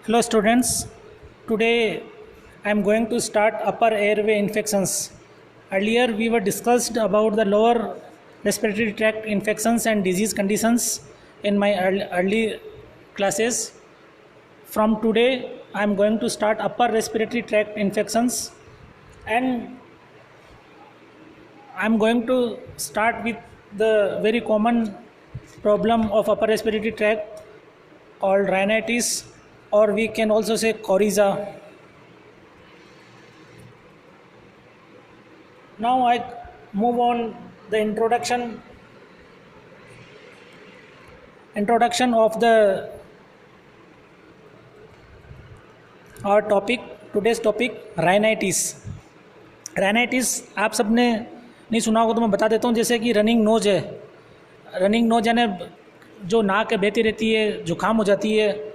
Hello students, today I am going to start upper airway infections. Earlier we were discussed about the lower respiratory tract infections and disease conditions in my early classes. From today I am going to start upper respiratory tract infections, and I am going to start with the very common problem of upper respiratory tract called rhinitis, or we can also say coryza. Now I move on the introduction of the our topic, today's topic, rhinitis. Rhinitis आप सब ने नहीं सुना होगा तो मैं बता देता हूँ। जैसे कि रनिंग नोज है, रनिंग नोज यानी जो नाक है बहती रहती है, जुकाम हो जाती है,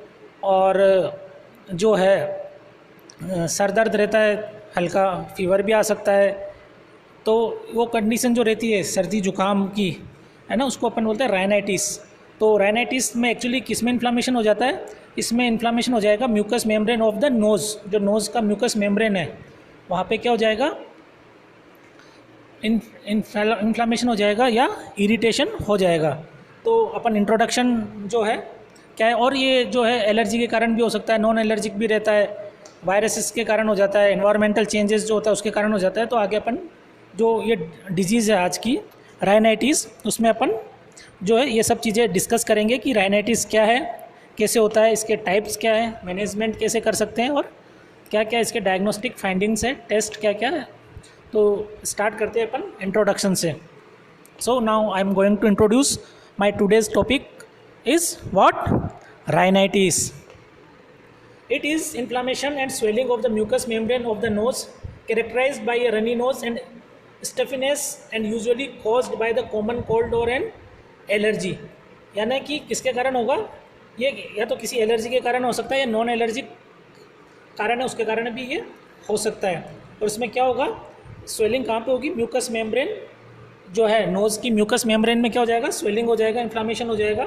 और जो है सर दर्द रहता है, हल्का फीवर भी आ सकता है। तो वो कंडीशन जो रहती है सर्दी जुकाम की, है ना, उसको अपन बोलते हैं राइनाइटिस। तो राइनाइटिस में एक्चुअली किस में इन्फ्लामेशन हो जाता है? इसमें इन्फ्लामेशन हो जाएगा mucus membrane of the nose. जो नोज़ का म्यूकस मेम्ब्रेन है वहाँ पे क्या हो जाएगा? इन्फ्लामेशन हो जाएगा या इरिटेशन हो जाएगा। तो अपन इंट्रोडक्शन जो है क्या है, और ये जो है एलर्जी के कारण भी हो सकता है, नॉन एलर्जिक भी रहता है, वायरसेस के कारण हो जाता है, एनवायरमेंटल चेंजेस जो होता है उसके कारण हो जाता है। तो आगे अपन जो ये डिजीज़ है आज की राइनाइटिस, उसमें अपन जो है ये सब चीज़ें डिस्कस करेंगे कि राइनाइटिस क्या है, कैसे होता है, इसके टाइप्स क्या है, मैनेजमेंट कैसे कर सकते हैं, और क्या क्या इसके डायग्नोस्टिक फाइंडिंग्स है, टेस्ट क्या क्या है। तो स्टार्ट करते हैं अपन इंट्रोडक्शन से। So now I am going to introduce my today's topic is what? Rhinitis. It is inflammation and swelling of the mucous membrane of the nose characterized by a runny nose and stuffiness and usually caused by the common cold or an allergy. यानी कि किसके कारण होगा ये? या तो किसी allergy के कारण हो सकता है, या नॉन एलर्जिक कारण है उसके कारण भी ये हो सकता है। और इसमें क्या होगा? स्वेलिंग कहाँ पे होगी? म्यूकस मेम्ब्रेन जो है नोज़ की, म्यूकस मेम्ब्रेन में क्या हो जाएगा? स्वेलिंग हो जाएगा, इन्फ्लामेशन हो जाएगा।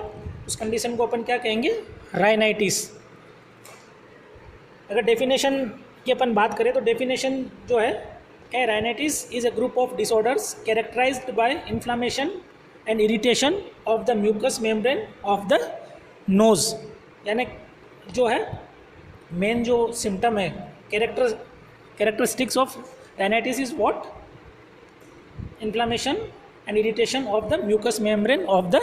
उस कंडीशन को अपन क्या कहेंगे? राइनाइटिस। अगर डेफिनेशन की अपन बात करें तो डेफिनेशन जो है क्या है? Rhinitis is a group of disorders characterized by inflammation and irritation of the mucus membrane of the nose. यानी जो है मेन जो सिम्टम है, characteristics of rhinitis is what? Inflammation and irritation of the mucus membrane of the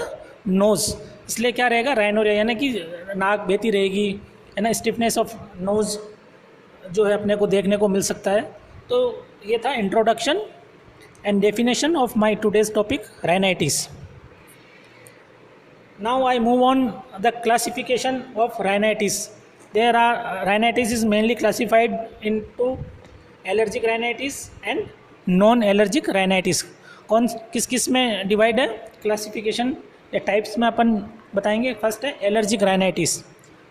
nose. इसलिए क्या रहेगा? Rhinorrhoea, यानी कि नाक बहती रहेगी, है ना, स्टिफनेस ऑफ नोज़ जो है अपने को देखने को मिल सकता है। तो ये था introduction and definition of my today's topic rhinitis. Now I move on the classification of rhinitis. There are rhinitis is mainly classified into allergic rhinitis and non allergic rhinitis. कौन किस किस में डिवाइड है? क्लासिफिकेशन या types में अपन बताएंगे। First है allergic rhinitis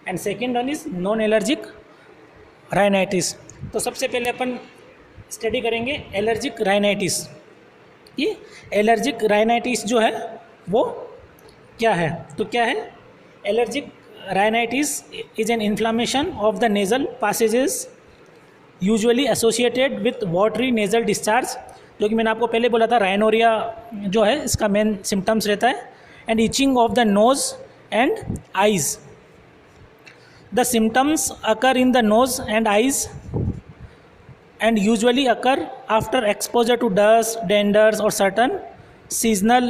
and second one is non allergic rhinitis. तो सबसे पहले अपन स्टडी करेंगे एलर्जिक राइनाइटिस। ये एलर्जिक राइनाइटिस जो है वो क्या है? तो क्या है? Allergic rhinitis is an inflammation of the nasal passages usually associated with watery nasal discharge, जो कि मैंने आपको पहले बोला था राइनोरिया जो है इसका मेन सिम्टम्स रहता है, and itching of the knows and eyes. The symptoms occur in the nose and eyes and usually occur after exposure to dust, danders or certain seasonal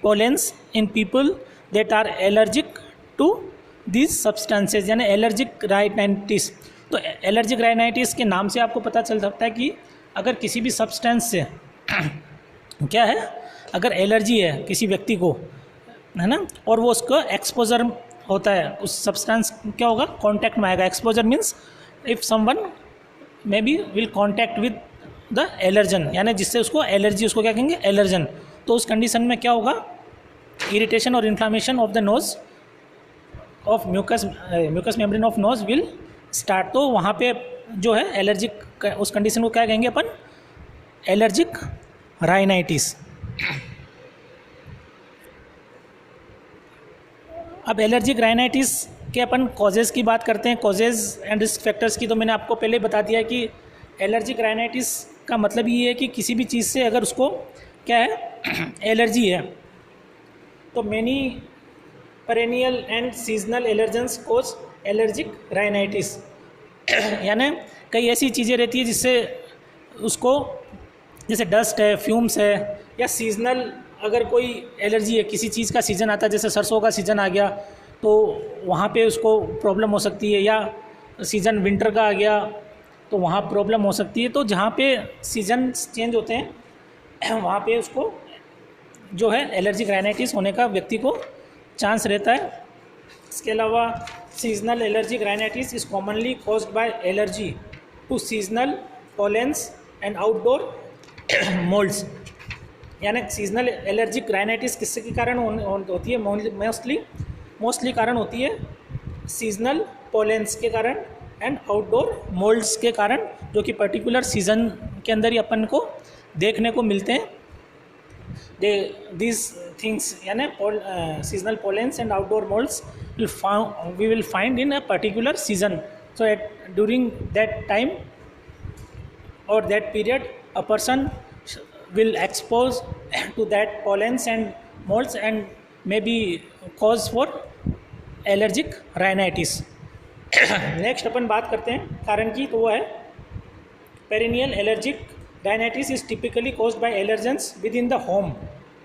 pollens in people that are allergic to these substances। यानी allergic rhinitis. तो allergic rhinitis के नाम से आपको पता चल सकता है कि अगर किसी भी सब्सटेंस से क्या है, अगर एलर्जी है किसी व्यक्ति को, है ना, और वो उसको एक्सपोजर होता है, उस सब्सटेंस क्या होगा? कांटेक्ट में आएगा। Exposure means if someone may be will contact with the allergen, यानी जिससे उसको एलर्जी, उसको क्या कहेंगे? एलर्जन। तो उस कंडीशन में क्या होगा? इरिटेशन और inflammation of the nose of mucus membrane of nose will start. तो वहाँ पे जो है एलर्जिक, उस कंडीशन को क्या कहेंगे अपन? Allergic rhinitis. अब एलर्जिक राइनाइटिस कि अपन कॉजेज़ की बात करते हैं, कॉजेज़ एंड रिस्क फैक्टर्स की, तो मैंने आपको पहले ही बता दिया कि एलर्जिक राइनाइटिस का मतलब ये है कि किसी भी चीज़ से अगर उसको क्या है एलर्जी है, तो many perennial and seasonal allergens cause allergic rhinitis. यानी कई ऐसी चीज़ें रहती है जिससे उसको, जैसे डस्ट है, फ्यूम्स है, या सीजनल अगर कोई एलर्जी है, किसी चीज़ का सीज़न आता है, जैसे सरसों का सीज़न आ गया तो वहाँ पे उसको प्रॉब्लम हो सकती है, या सीज़न विंटर का आ गया तो वहाँ प्रॉब्लम हो सकती है। तो जहाँ पे सीज़न चेंज होते हैं वहाँ पे उसको जो है एलर्जिक राइनाइटिस होने का व्यक्ति को चांस रहता है। इसके अलावा seasonal allergic rhinitis is commonly caused by allergy to seasonal pollens and outdoor molds. यानी सीजनल एलर्जिक राइनाइटिस किससे के कारण होती है? मोस्टली कारण होती है सीजनल पोलेंस के कारण एंड आउटडोर मोल्ड्स के कारण, जो कि पर्टिकुलर सीजन के अंदर ही अपन को देखने को मिलते हैं। these things यानी seasonal pollens and outdoor molds we will find in a particular season. So during that time or that period a person will expose to that pollens and molds and maybe cause for allergic rhinitis. Next अपन बात करते हैं कारण की, तो वो है perennial allergic rhinitis is typically caused by allergens within the home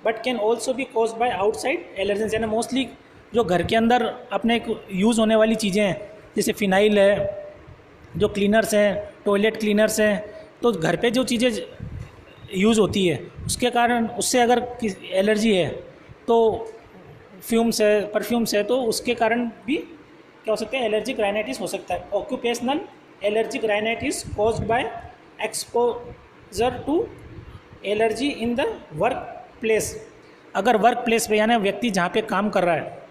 but can also be caused by outside allergens। यानी मोस्टली जो घर के अंदर अपने यूज़ होने वाली चीज़ें हैं, जैसे फिनाइल है, जो क्लीनर्स हैं, टॉयलेट क्लीनर्स हैं, तो घर पे जो चीज़ें यूज़ होती है उसके कारण, उससे अगर एलर्जी है तो फ्यूम्स है, परफ्यूम्स है, तो उसके कारण भी क्या हो सकता है? एलर्जिक राइनाइटिस हो सकता है। Occupational allergic rhinitis caused by exposure to allergy in the work place. अगर वर्क प्लेस पे यानी व्यक्ति जहाँ पे काम कर रहा है,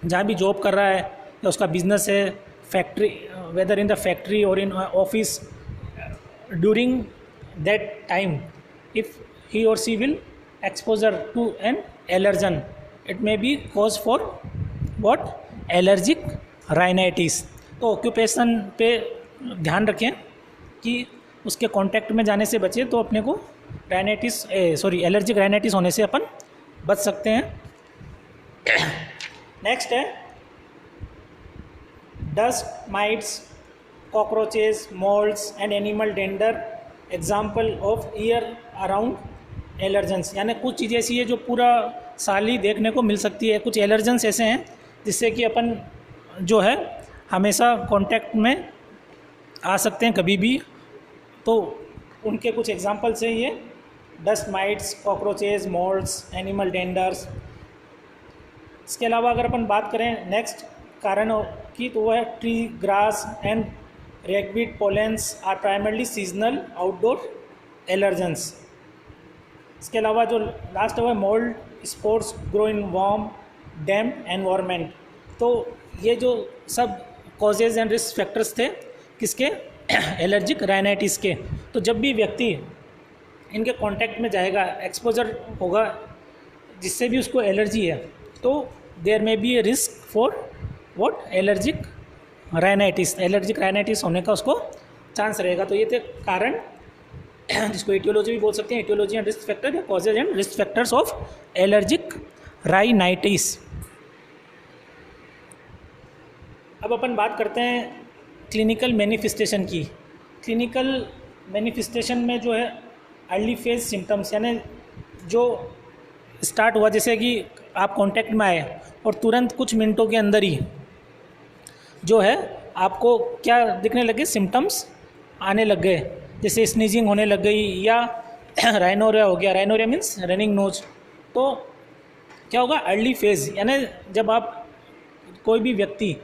जहाँ भी जॉब कर रहा है, या उसका बिजनेस है, factory, whether in the factory or in office, during that time if he or she will exposure to an allergen it may be cause for what? Allergic rhinitis. तो ऑक्यूपेशन पे ध्यान रखें कि उसके कांटेक्ट में जाने से बचे, तो अपने को एलर्जिक राइनाइटिस होने से अपन बच सकते हैं। नेक्स्ट है dust mites, cockroaches, moulds and animal dander example of year around allergens. यानी कुछ चीज़ें ऐसी है जो पूरा साल ही देखने को मिल सकती है। कुछ एलर्जेंस ऐसे हैं जिससे कि अपन जो है हमेशा कांटेक्ट में आ सकते हैं कभी भी, तो उनके कुछ एग्जांपल्स हैं ये dust mites, cockroaches, moulds, animal danders. इसके अलावा अगर अपन बात करें नेक्स्ट कारण की, तो वह है tree, grass and ragweed pollens are primarily seasonal outdoor allergens. इसके अलावा जो लास्ट है mould spores grow in warm damp environment. तो ये जो सब कॉजेज एंड रिस्क फैक्टर्स थे किसके? एलर्जिक राइनाइटिस के। तो जब भी व्यक्ति इनके कांटेक्ट में जाएगा, एक्सपोजर होगा जिससे भी उसको एलर्जी है, तो there may be a risk for what? Allergic rhinitis. Allergic rhinitis होने का उसको चांस रहेगा। तो ये थे कारण जिसको एटियोलॉजी भी बोल सकते हैं, एटियोलॉजी एंड रिस्क फैक्टर, या causes and risk factors of allergic rhinitis. अब अपन बात करते हैं क्लिनिकल मैनिफेस्टेशन की। क्लिनिकल मैनिफेस्टेशन में जो है अर्ली फेज सिम्टम्स, यानी जो स्टार्ट हुआ, जैसे कि आप कांटेक्ट में आए और तुरंत कुछ मिनटों के अंदर ही जो है आपको क्या दिखने लगे? सिम्टम्स आने लग गए, जैसे स्नीजिंग होने लग गई, या राइनोरिया हो गया। Rhinorrhoea means running nose. तो क्या होगा? अर्ली फेज, यानी जब आप कोई भी व्यक्ति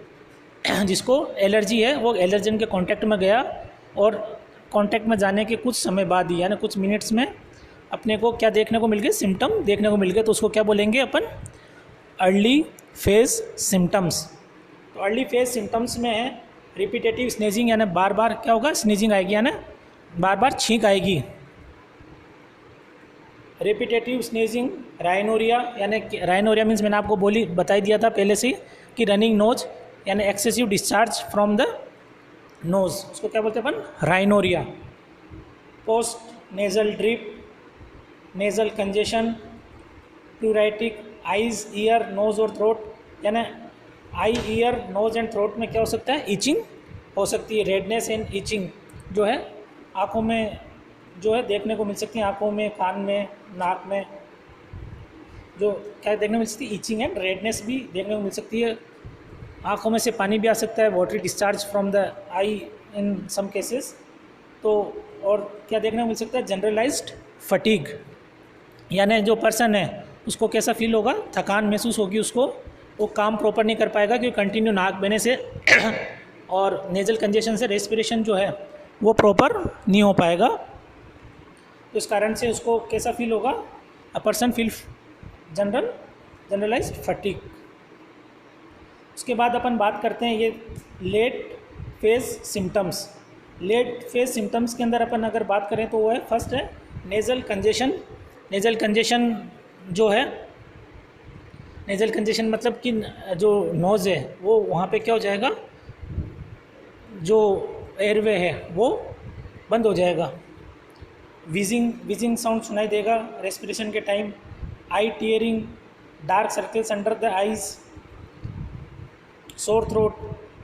जिसको एलर्जी है वो एलर्जन के कांटेक्ट में गया और कांटेक्ट में जाने के कुछ समय बाद ही, यानी कुछ मिनट्स में अपने को क्या देखने को मिल गए? सिम्टम देखने को मिल गए। तो उसको क्या बोलेंगे अपन? Early phase symptoms. तो अर्ली फेज सिम्टम्स में है रिपीटेटिव स्नीजिंग, यानी बार बार क्या होगा? स्नीजिंग आएगी, यानी बार बार छींक आएगी। रिपीटेटिव स्नीजिंग, राइनोरिया, यानी राइनोरिया मीन्स मैंने आपको बताई दिया था पहले से ही कि रनिंग नोज, यानी excessive discharge from the nose, उसको क्या बोलते हैं अपन, rhinorrhoea. Post nasal drip, nasal congestion, pruritic, eyes, ear, nose और थ्रोट, यानी eye, ear, nose and throat में क्या हो सकता है, इचिंग हो सकती है। रेडनेस एंड इचिंग जो है आँखों में जो है देखने को मिल सकती है, आँखों में, कान में, नाक में, जो क्या देखने को मिल सकती है, इचिंग एंड रेडनेस भी देखने को मिल सकती है। आँखों में से पानी भी आ सकता है, watery discharge from the eye in some cases. तो और क्या देखने को मिल सकता है, जनरलाइज्ड फटीग, यानी जो पर्सन है उसको कैसा फील होगा, थकान महसूस होगी उसको, वो काम प्रॉपर नहीं कर पाएगा क्योंकि कंटिन्यू नाक बहने से और नेजल कंजेशन से रेस्पिरेशन जो है वो प्रॉपर नहीं हो पाएगा। तो इस कारण से उसको कैसा फील होगा, a person feel generalized fatigue. उसके बाद अपन बात करते हैं ये late phase symptoms. Late phase symptoms के अंदर अपन अगर बात करें तो वो है, फर्स्ट है नेज़ल कंजेशन। नेज़ल कंजेशन जो है, नेज़ल कंजेशन मतलब कि जो नोज़ है वो वहाँ पे क्या हो जाएगा, जो एयरवे है वो बंद हो जाएगा। विजिंग साउंड सुनाई देगा रेस्पिरेशन के time. I tearing, dark circles under the eyes, sore throat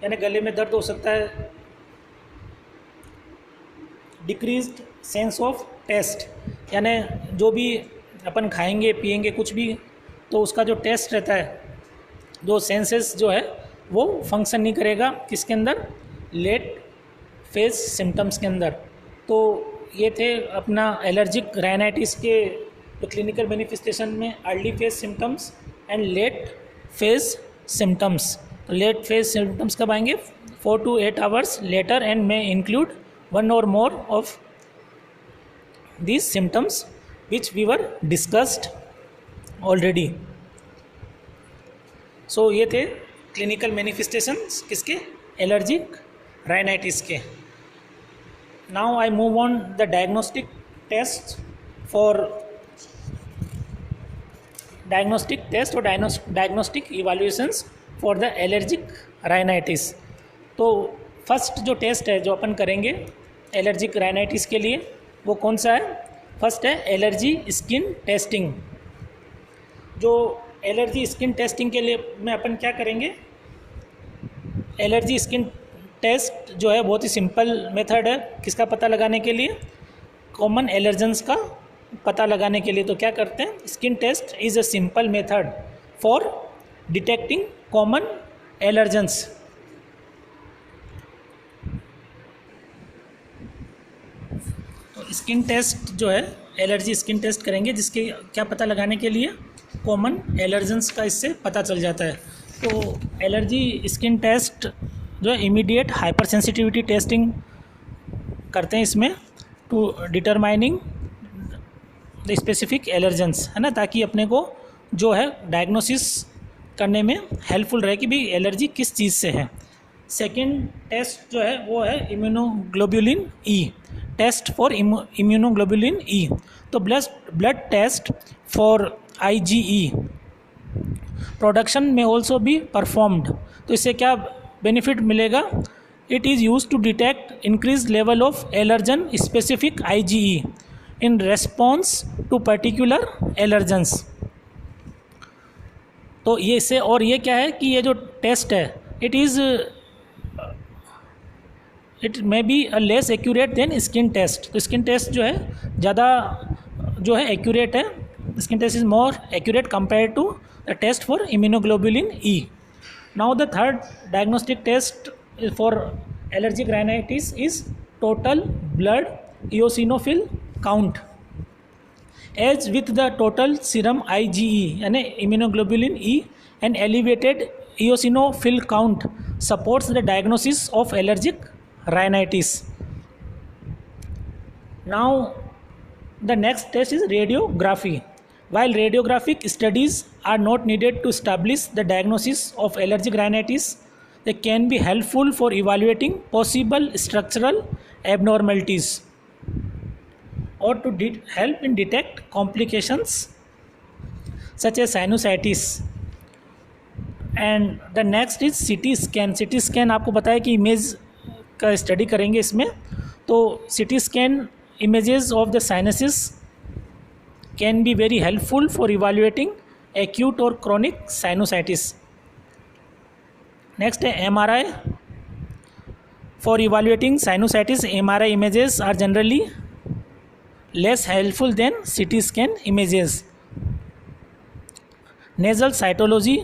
यानी गले में दर्द हो सकता है। डिक्रीज्ड सेंस ऑफ टेस्ट, यानी जो भी अपन खाएंगे पिएंगे कुछ भी तो उसका जो टेस्ट रहता है, जो सेंसेस जो है वो फंक्शन नहीं करेगा किसके अंदर, लेट फेज सिम्टम्स के अंदर। तो ये थे अपना एलर्जिक राइनाइटिस के जो क्लिनिकल मैनिफेस्टेशन में early phase symptoms and late phase symptoms. तो लेट फेज सिम्टम्स कब आएंगे, 4 to 8 hours later and may include one or more of these symptoms which we were discussed already. So ये थे clinical manifestations किसके, allergic rhinitis के। Now I move on the diagnostic test और diagnostic evaluations for the allergic rhinitis. तो first जो test है जो अपन करेंगे एलर्जिक राइनाइटिस के लिए वो कौन सा है, फर्स्ट है एलर्जी स्किन टेस्टिंग। जो एलर्जी स्किन टेस्टिंग के लिए में अपन क्या करेंगे, एलर्जी स्किन टेस्ट जो है बहुत ही सिंपल मेथड है किसका पता लगाने के लिए, कॉमन एलर्जेंस का पता लगाने के लिए। तो क्या करते हैं, skin test is a simple method for detecting common allergens. Skin test जो है एलर्जी स्किन टेस्ट करेंगे जिसके क्या पता लगाने के लिए, कॉमन एलर्जेंस का इससे पता चल जाता है। तो एलर्जी स्किन टेस्ट जो है इमीडिएट हाइपर सेंसिटिविटी टेस्टिंग करते हैं इसमें to determining the specific allergens, है ना, ताकि अपने को जो है डायग्नोसिस करने में हेल्पफुल रहे कि भाई एलर्जी किस चीज़ से है। सेकेंड टेस्ट जो है वो है immunoglobulin E, test for immunoglobulin E. तो blood test for IgE production may also be performed. तो इससे क्या बेनिफिट मिलेगा, it is use to detect increase level of allergen specific IgE in response to particular allergens. तो ये से, और ये क्या है कि ये जो टेस्ट है it may be less accurate than skin test. तो स्किन टेस्ट जो है ज़्यादा जो है एक्यूरेट है, skin test is more accurate compare to the test for immunoglobulin E. Now the third diagnostic test for allergic rhinitis is total blood eosinophil count, as with the total serum IgE यानी immunoglobulin E and elevated eosinophil count supports the diagnosis of allergic rhinitis. Now the next test is radiography. While radiographic studies are not needed to establish the diagnosis of allergic rhinitis, they can be helpful for evaluating possible structural abnormalities or to help in detect complications such as sinusitis, and the next is CT scan. CT scan आपको पता है कि image का study करेंगे इसमें. तो CT scan images of the sinuses can be very helpful for evaluating acute or chronic sinusitis. Next है MRI. For evaluating sinusitis, MRI images are generally less helpful than CT scan images. Nasal cytology.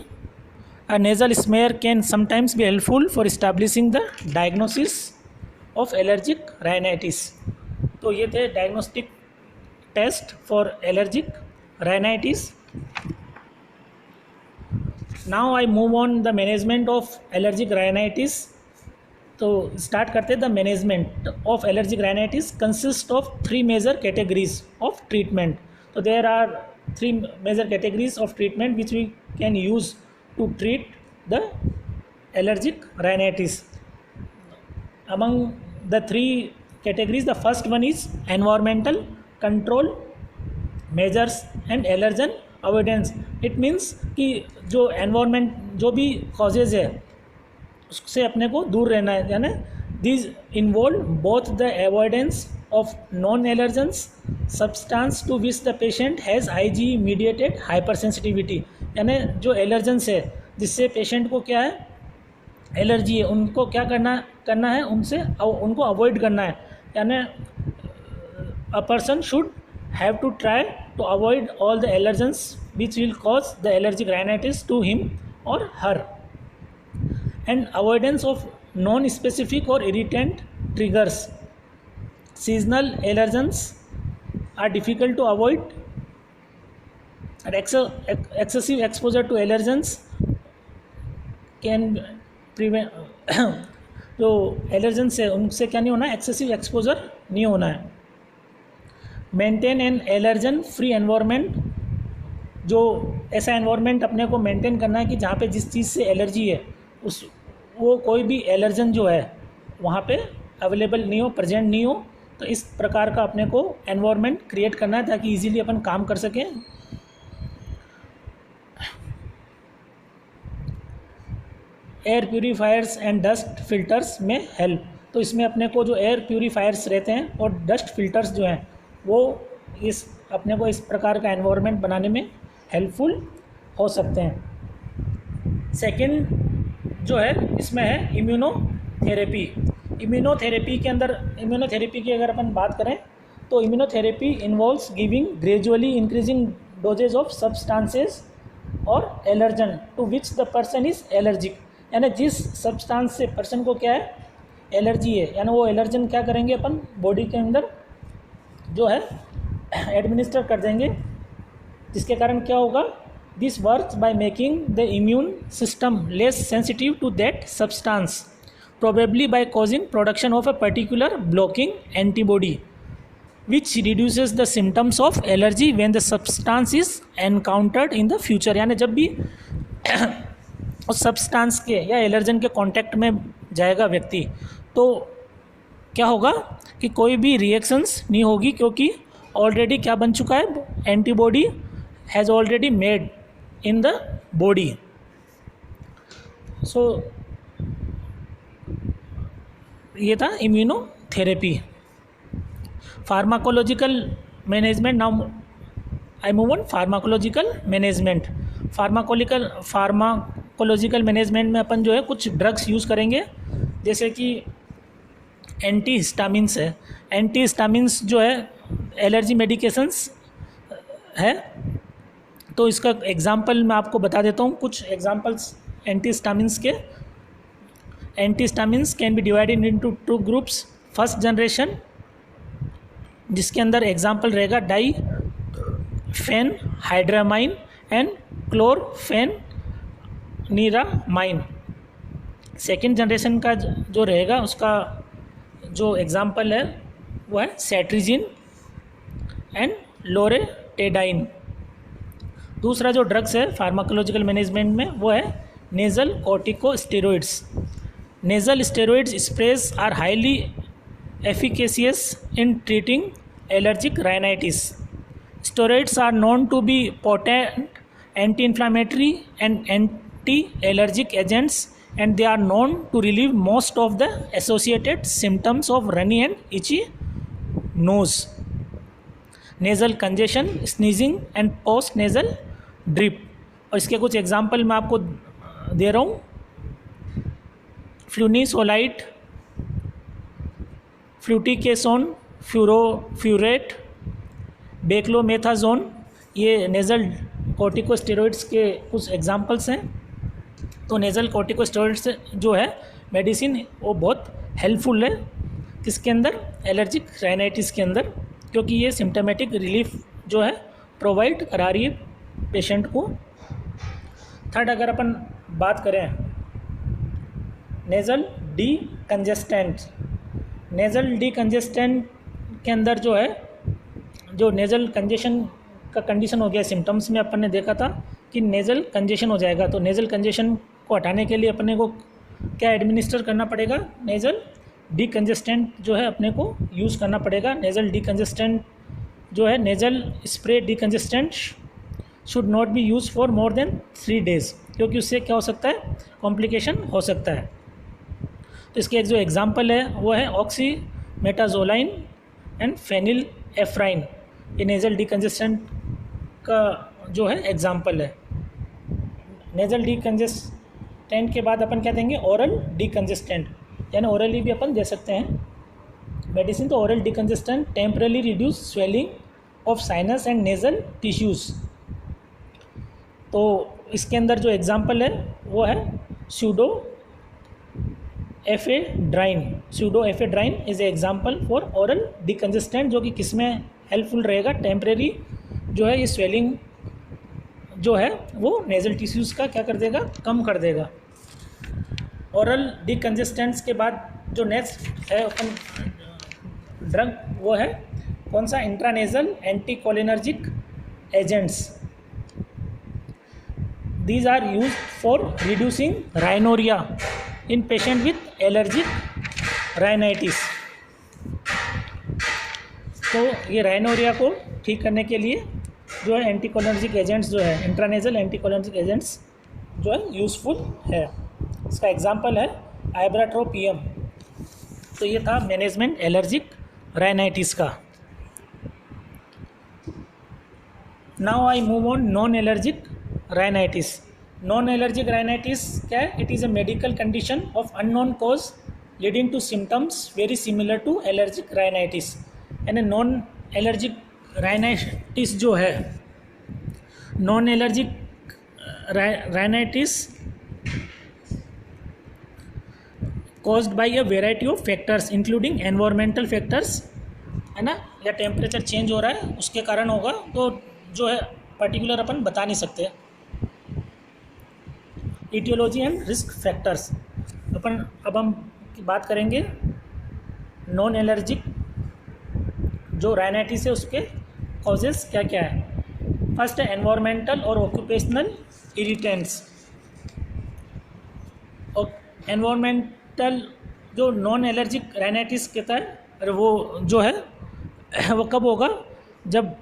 A nasal smear can sometimes be helpful for establishing the diagnosis of allergic rhinitis. तो ये थे diagnostic test for allergic rhinitis. Now I move on the management of allergic rhinitis. तो start करते the management of allergic rhinitis consist of 3 major categories of treatment. तो there are 3 major categories of treatment which we can use to treat the allergic rhinitis. Among the 3 categories, the first one is environmental control measures and allergen avoidance. It means कि जो environment जो भी causes है उससे अपने को दूर रहना है. यानी these involve both the avoidance of non-allergens substance to which the patient has IgE mediated hypersensitivity. यानी जो allergens है जिससे पेशेंट को क्या है एलर्जी है, उनको क्या करना है उनको अवॉइड करना है. यानी a person should have to try to avoid all the allergens which will cause the allergic rhinitis to him or her. And avoidance of non specific or irritant triggers. Seasonal allergens are difficult to avoid. Excessive exposure to allergens can prevent. जो allergens है उनसे क्या नहीं होना है, excessive exposure नहीं होना है. Maintain an allergen free environment. जो ऐसा एनवायरनमेंट अपने को मेंटेन करना है कि जहाँ पे जिस चीज़ से एलर्जी है वो कोई भी एलर्जन जो है वहाँ पे अवेलेबल नहीं हो, प्रेजेंट नहीं हो. तो इस प्रकार का अपने को एनवायरनमेंट क्रिएट करना है ताकि ईजिली अपन काम कर सकें. Air purifiers and dust filters में हेल्प. तो इसमें अपने को जो एयर प्यूरीफायर्स रहते हैं और डस्ट फिल्टर्स जो हैं वो इस अपने को इस प्रकार का एनवायरनमेंट बनाने में हेल्पफुल हो सकते हैं. सेकंड जो है इसमें है इम्यूनोथेरेपी. इम्यूनोथेरेपी के अंदर इम्यूनोथेरेपी की अगर अपन बात करें तो immunotherapy involves giving gradually increasing doses of substances or allergen to which the person is allergic. यानी जिस सब्सटेंस से पर्सन को क्या है एलर्जी है, यानी वो एलर्जन क्या करेंगे अपन बॉडी के अंदर जो है एडमिनिस्टर कर देंगे, जिसके कारण क्या होगा this works by making the immune system less sensitive to that substance, probably by causing production of a particular blocking antibody which reduces the symptoms of allergy when the substance is encountered in the future. यानी जब भी उस substance के या allergen के contact में जाएगा व्यक्ति तो क्या होगा कि कोई भी रिएक्शंस नहीं होगी, क्योंकि ऑलरेडी क्या बन चुका है, antibody has already made in the body. So ये था immunotherapy. Pharmacological management. Now I move on pharmacological management. Pharmacological management में अपन जो है कुछ ड्रग्स यूज़ करेंगे, जैसे कि एंटी हिस्टामिन्स है. एंटी हिस्टामिन्स जो है एलर्जी मेडिकेशंस है. तो इसका एग्जांपल मैं आपको बता देता हूँ, कुछ एग्जांपल्स एंटी हिस्टामिन्स के. Anti histamines can be divided into 2 groups. First generation जिसके अंदर एग्जाम्पल रहेगा डाइफेनहाइड्रामाइन एंड क्लोरफेनिरामाइन. सेकेंड जनरेशन का जो रहेगा उसका जो एग्जाम्पल है वो है सेट्रिजिन एंड लोरेटेडाइन. दूसरा जो ड्रग्स है फार्माकोलॉजिकल मैनेजमेंट में वो है nasal corticosteroids. Nasal steroids sprays are highly efficacious in treating allergic rhinitis. Steroids are known to be potent anti-inflammatory and anti-allergic agents, and they are known to relieve most of the associated symptoms of runny and itchy nose, nasal congestion, sneezing and post nasal drip. और इसके कुछ example मैं आपको दे रहा हूँ. फ्लूनीसोलाइट, फ्लूटिकेसोन, फ्यूरेट, बेक्लोमेथाजोन, ये nasal corticosteroids के कुछ एग्जांपल्स हैं. तो नेज़ल कॉर्टिकोस्टेरॉइड्स जो है मेडिसिन वो बहुत हेल्पफुल है किसके अंदर, एलर्जिक राइनाइटिस के अंदर, क्योंकि ये सिम्टोमेटिक रिलीफ जो है प्रोवाइड करा रही है पेशेंट को. थर्ड, अगर अपन बात करें नेज़ल डीकंजेस्टेंट, नेज़ल डीकंजेस्टेंट के अंदर जो है, जो नेज़ल कंजेशन का कंडीशन हो गया, सिम्टम्स में अपन ने देखा था कि नेज़ल कंजेशन हो जाएगा. तो नेज़ल कंजेशन को हटाने के लिए अपने को क्या एडमिनिस्टर करना पड़ेगा, नेज़ल डीकंजेस्टेंट जो है अपने को यूज़ करना पड़ेगा. नेज़ल डीकंजेस्टेंट जो है, nasal spray decongestant should not be use for more than 3 days, क्योंकि उससे क्या हो सकता है, कॉम्प्लिकेशन हो सकता है. तो इसके एक जो एग्जांपल है वो है ऑक्सीमेटाजोलाइन एंड फेनिल एफ्राइन. ये नेज़ल डीकंजेस्टेंट का जो है एग्जांपल है. नेज़ल डीकंजेस्टेंट के बाद अपन क्या देंगे, ओरल डीकंजेस्टेंट, यानी ओरली भी अपन दे सकते हैं मेडिसिन. तो oral decongestant temporarily reduce swelling of sinus and nasal tissues. तो इसके अंदर जो एग्जांपल है वो है pseudoephedrine. Pseudoephedrine is a example for oral decongestant, जो कि किस में हेल्पफुल रहेगा, टेम्परेरी जो है ये स्वेलिंग जो है वो नेज़ल टिश्यूज़ का क्या कर देगा, कम कर देगा. ओरल डीकंजेस्टेंट्स के बाद जो नेक्स्ट है अपन ड्रग वो है कौन सा, intranasal anticholinergic agents. These are used for reducing rhinorrhea in patient with allergic rhinitis. तो ये राइनोरिया को ठीक करने के लिए जो है एंटीकोलिनर्जिक एजेंट्स जो है, इंट्रानेज़ल एंटीकोलिनर्जिक एजेंट्स जो है यूज़फुल है. इसका एग्जांपल है आइब्राट्रोपियम. तो ये था मैनेजमेंट एलर्जिक राइनाइटिस का. Now I move on non allergic rhinitis. Non allergic rhinitis क्या है, it is a medical condition of unknown cause leading to symptoms very similar to allergic rhinitis. यानी नॉन एलर्जिक राइनाइटिस जो है, non allergic rhinitis caused by a variety of factors including environmental factors, है ना, या temperature change हो रहा है उसके कारण होगा. तो जो है पर्टिकुलर अपन बता नहीं सकते. ईटियोलॉजी एंड रिस्क फैक्टर्स, अपन अब हम बात करेंगे नॉन एलर्जिक जो राइनाइटिस है उसके कॉजेज़ क्या क्या है. फर्स्ट है एनवायरमेंटल और ऑक्यूपेशनल इरिटेंट्स. और एनवायरमेंटल जो नॉन एलर्जिक राइनाइटिस कहता है वो जो है वो कब होगा, जब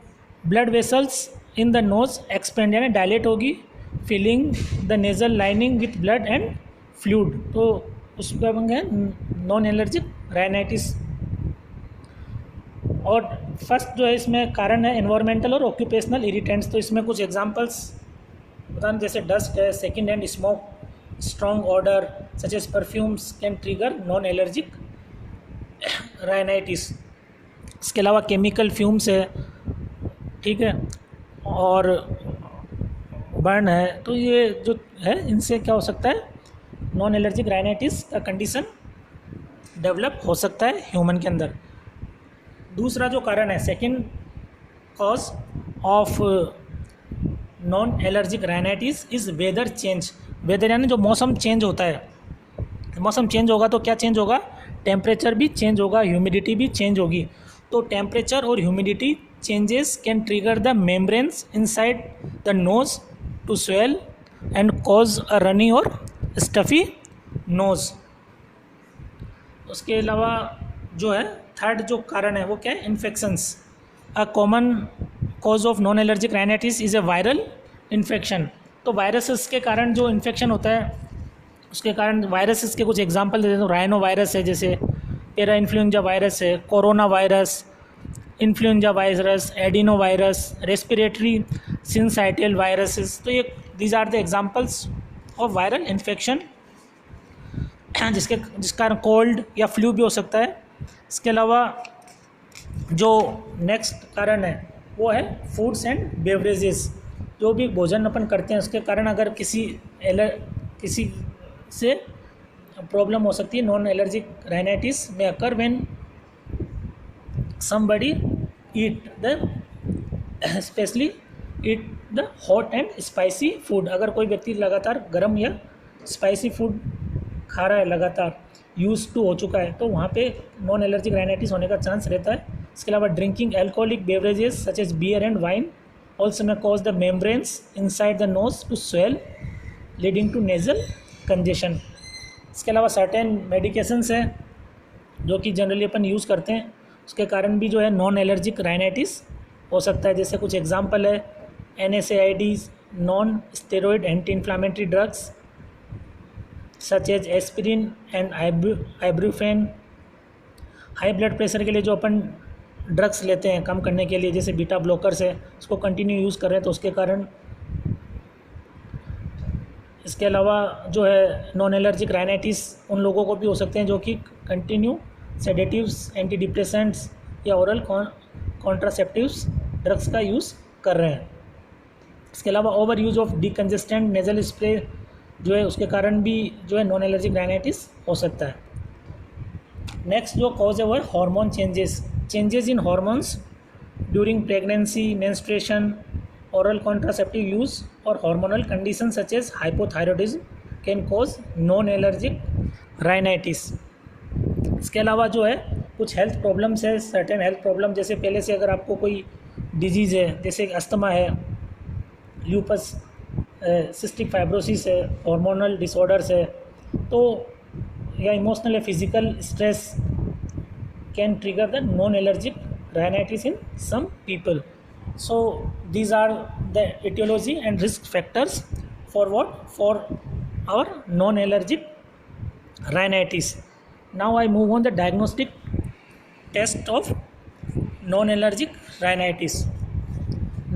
blood vessels in the nose expand यानी डायलेट होगी, filling the nasal lining with blood and fluid. तो उस पर है नॉन एलर्जिक राइनाइटिस. और फर्स्ट जो है इसमें कारण है एनवायरमेंटल और ऑक्यूपेशनल इरिटेंट्स. तो इसमें कुछ एग्जांपल्स बताना, जैसे डस्ट है, second hand smoke, strong odour such as perfumes can trigger non allergic rhinitis. इसके अलावा केमिकल फ्यूम्स है, ठीक है, और बर्न है. तो ये जो है इनसे क्या हो सकता है, नॉन एलर्जिक राइनाइटिस का कंडीशन डेवलप हो सकता है ह्यूमन के अंदर. दूसरा जो कारण है, second cause of non allergic rhinitis is weather change. Weather यानी जो मौसम चेंज होता है, मौसम चेंज होगा तो क्या चेंज होगा, टेम्परेचर भी चेंज होगा, ह्यूमिडिटी भी चेंज होगी. तो टेम्परेचर और humidity changes can trigger the membranes inside the nose to swell and cause a runny or stuffy nose. उसके अलावा जो है थर्ड जो कारण है वो क्या है, infections. A common cause of non allergic rhinitis is a viral infection. तो तो वायरसेस के कारण जो इन्फेक्शन होता है उसके कारण वायरसेस के कुछ एग्जांपल दे देता हूँ। राइनो वायरस है, जैसे पेरा इन्फ्लुएंजा वायरस है, coronavirus, influenza virus, adenovirus, respiratory syncytial viruses. तो ये these are the examples of viral infection जिस कारण कोल्ड या फ्लू भी हो सकता है। इसके अलावा जो नेक्स्ट कारण है वो है फूड्स एंड बेवरेजेस। जो भी भोजन अपन करते हैं उसके कारण अगर किसी से प्रॉब्लम हो सकती है। नॉन एलर्जिक राइनाइटिस में occur when somebody specially eat the hot and spicy food. अगर कोई व्यक्ति लगातार गर्म या स्पाइसी फूड खा रहा है, लगातार यूज टू हो चुका है, तो वहाँ पे नॉन एलर्जिक राइनाइटिस होने का चांस रहता है। इसके अलावा drinking alcoholic beverages such as beer and wine also may cause the membranes inside the nose to swell leading to nasal congestion. इसके अलावा सर्टेन मेडिकेशंस हैं जो कि जनरली अपन यूज़ करते हैं, उसके कारण भी जो है नॉन एलर्जिक राइनाइटिस हो सकता है। जैसे कुछ एग्जांपल है NSAIDs, non steroid anti inflammatory drugs such as aspirin and ibuprofen. High blood pressure के लिए जो अपन ड्रग्स लेते हैं कम करने के लिए, जैसे बीटा ब्लॉकर्स है, उसको कंटिन्यू यूज़ कर रहे हैं तो उसके कारण। इसके अलावा जो है नॉन एलर्जिक राइनाइटिस उन लोगों को भी हो सकते हैं जो कि कंटिन्यू सेडेटिव्स, एंटी डिप्रेसेंट्स या ओरल कॉन्ट्रासेप्टिव्स ड्रग्स का यूज़ कर रहे हैं। इसके अलावा over use of decongestant nasal spray जो है उसके कारण भी जो है नॉन एलर्जिक राइनाइटिस हो सकता है। नेक्स्ट जो कॉज है वो है hormone changes in hormones during pregnancy, menstruation, oral contraceptive use और hormonal condition such as hypothyroidism can cause non allergic rhinitis. इसके अलावा जो है कुछ हेल्थ प्रॉब्लम्स है, सर्टेन हेल्थ प्रॉब्लम, जैसे पहले से अगर आपको कोई डिजीज़ है, जैसे अस्थमा है, ल्यूपस, सिस्टिक फाइब्रोसिस है, हार्मोनल डिसऑर्डर्स है, तो या इमोशनल या physical stress can trigger the non allergic rhinitis in some people. So these are the etiology and risk factors for our non allergic rhinitis. Now I move on the diagnostic test of non-allergic rhinitis.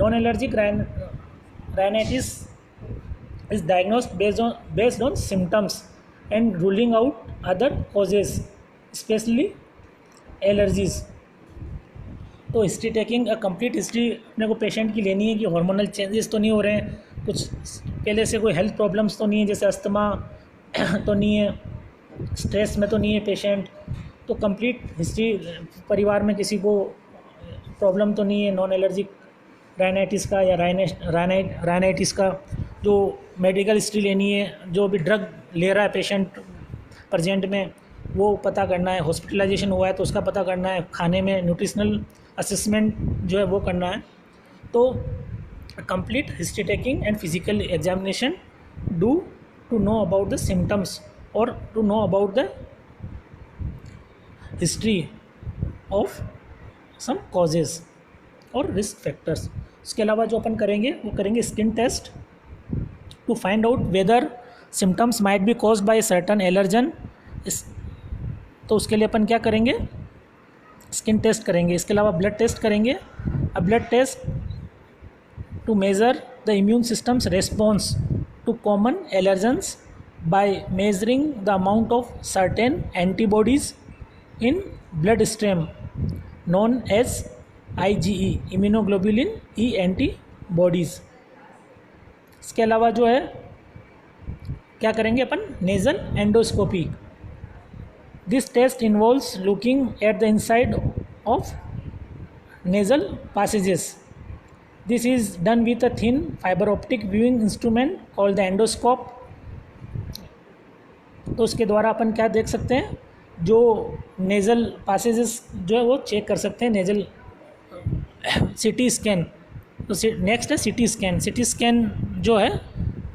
Non-allergic rhinitis is diagnosed based on symptoms and ruling out other causes, especially allergies. तो history taking a complete history अपने को patient की लेनी है कि hormonal changes तो नहीं हो रहे हैं, कुछ पहले से कोई हेल्थ प्रॉब्लम्स तो नहीं है, जैसे अस्थमा तो नहीं है, स्ट्रेस में तो नहीं है पेशेंट, तो कंप्लीट हिस्ट्री, परिवार में किसी को प्रॉब्लम तो नहीं है नॉन एलर्जिक राइनाइटिस का या राइनाइटिस का, जो मेडिकल हिस्ट्री लेनी है, जो भी ड्रग ले रहा है पेशेंट प्रेजेंट में वो पता करना है, हॉस्पिटलाइजेशन हुआ है तो उसका पता करना है, खाने में न्यूट्रिशनल असेसमेंट जो है वो करना है। तो complete history taking and physical examination do to know about the symptoms और to know about the history of some causes और रिस्क फैक्टर्स। इसके अलावा जो अपन करेंगे वो करेंगे skin test to find out whether symptoms might be caused by certain allergen. तो उसके लिए अपन क्या करेंगे, स्किन टेस्ट करेंगे। इसके अलावा ब्लड टेस्ट करेंगे। A blood test to measure the immune system's response to common allergens by measuring the amount of certain antibodies in blood stream known as IgE, immunoglobulin E antibodies। इसके अलावा जो है क्या करेंगे अपन, nasal endoscopy. This test involves looking at the inside of nasal passages. This is done with a thin fiber optic viewing instrument called the endoscope। तो उसके द्वारा अपन क्या देख सकते हैं, जो नेज़ल पासेजेस जो है वो चेक कर सकते हैं, नेज़ल सीटी स्कैन। तो नेक्स्ट है सीटी स्कैन। सीटी स्कैन जो है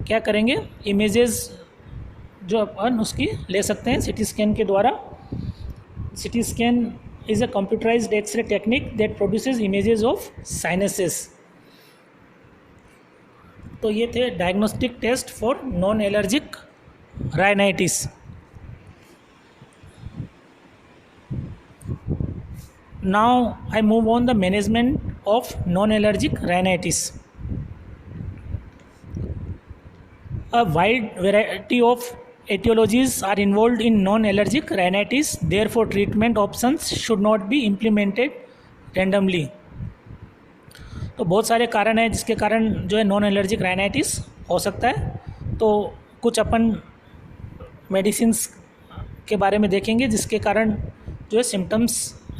क्या करेंगे, इमेजेस जो अपन उसकी ले सकते हैं सीटी स्कैन के द्वारा। CT scan is a computerized x ray technique that produces images of sinuses. तो ये थे diagnostic test for non allergic rhinitis. Now I move on the management of non-allergic rhinitis. A wide variety of etiologies are involved in non-allergic rhinitis. Therefore, treatment options should not be implemented randomly. तो बहुत सारे कारण हैं जिसके कारण जो है non allergic rhinitis हो सकता है। तो कुछ अपन मेडिसिन्स के बारे में देखेंगे जिसके कारण जो है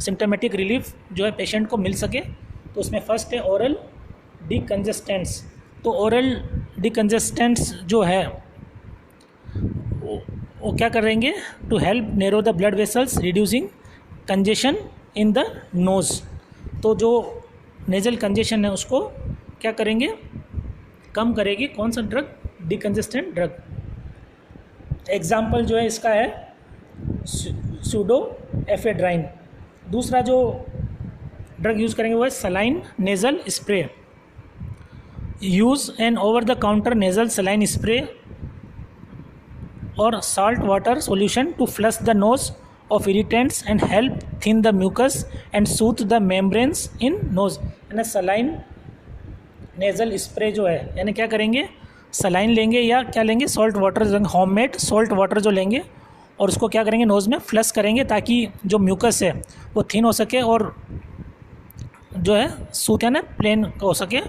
सिम्टमेटिक रिलीफ जो है पेशेंट को मिल सके। तो उसमें फर्स्ट है ओरल डिकंजेस्टेंट्स। तो ओरल डिकंजेस्टेंट्स जो है वो क्या करेंगे, to help narrow the blood vessels reducing congestion in the nose. तो जो नेजल कंजेशन है उसको क्या करेंगे, कम करेगी। कौन सा ड्रग, डिकंजेस्टेंट ड्रग। एग्जाम्पल जो है इसका है सूडो एफेड्राइन। दूसरा जो ड्रग यूज़ करेंगे वो है saline nasal spray. Use an over the counter nasal saline spray और salt water solution to flush the nose of irritants and help thin the mucus and soothe the membranes in nose। यानी saline nasal spray जो है, यानी क्या करेंगे, saline लेंगे या क्या लेंगे, salt water, homemade salt water जो लेंगे और उसको क्या करेंगे, नोज़ में फ्लश करेंगे ताकि जो म्यूकस है वो थिन हो सके और जो है सूथ है ना प्लेन हो सके।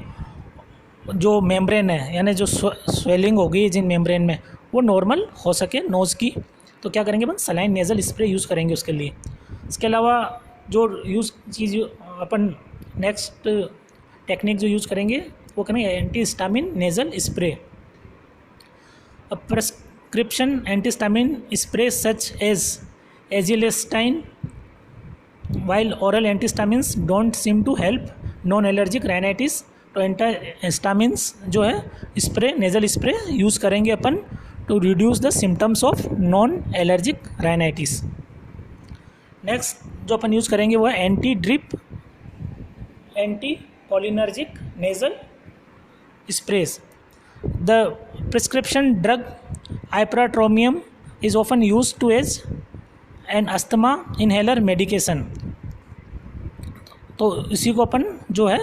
जो मेम्ब्रेन है यानी जो स्वेलिंग हो गई जिन मेम्ब्रेन में वो नॉर्मल हो सके नोज़ की। तो क्या करेंगे अपन, सलाइन नेज़ल स्प्रे यूज़ करेंगे उसके लिए। इसके अलावा जो चीज़ अपन नेक्स्ट टेक्निक जो यूज़ करेंगे वो करेंगे antihistamine nasal spray. Prescription antihistamine spray such as azelastine while oral antihistamines don't seem to help non-allergic rhinitis। तो एंटीहिस्टामिन्स जो है स्प्रे, नेज़ल स्प्रे यूज़ करेंगे अपन to reduce the symptoms of non allergic rhinitis. Next जो अपन use करेंगे वो है anti drip anticholinergic nasal sprays. The prescription drug ipratropium is often use to as an asthma inhaler medication. तो इसी को अपन जो है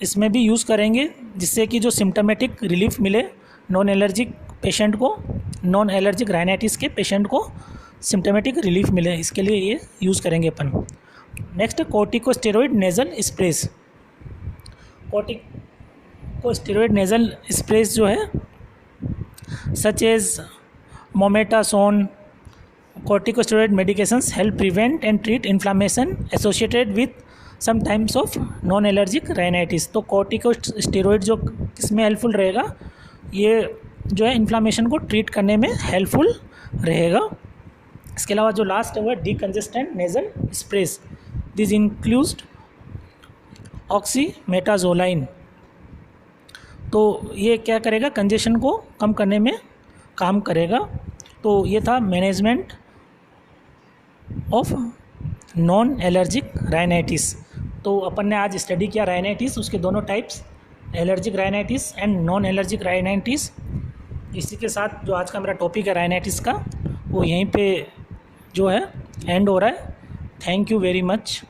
इसमें भी यूज़ करेंगे जिससे कि जो सिम्टमेटिक रिलीफ मिले नॉन एलर्जिक पेशेंट को, नॉन एलर्जिक राइनाइटिस के पेशेंट को सिम्टमेटिक रिलीफ मिले, इसके लिए ये यूज़ करेंगे अपन। Next corticosteroid nasal sprays. Corticosteroid nasal sprays जो है such as mometasone. Corticosteroid medications help prevent and treat inflammation associated with some types of non-allergic rhinitis। तो corticosteroid जो किसमें हेल्पफुल रहेगा, ये जो है इन्फ्लामेशन को ट्रीट करने में हेल्पफुल रहेगा। इसके अलावा जो लास्ट है वो decongestant nasal sprays. This includes oxymetazoline. तो ये क्या करेगा, कंजेशन को कम करने में काम करेगा। तो ये था management of non allergic rhinitis. तो अपन ने आज स्टडी किया राइनाइटिस, उसके दोनों types, allergic rhinitis and non allergic rhinitis. इसी के साथ जो आज का मेरा टॉपिक है राइनाइटिस का वो यहीं पे जो है एंड हो रहा है। Thank you very much.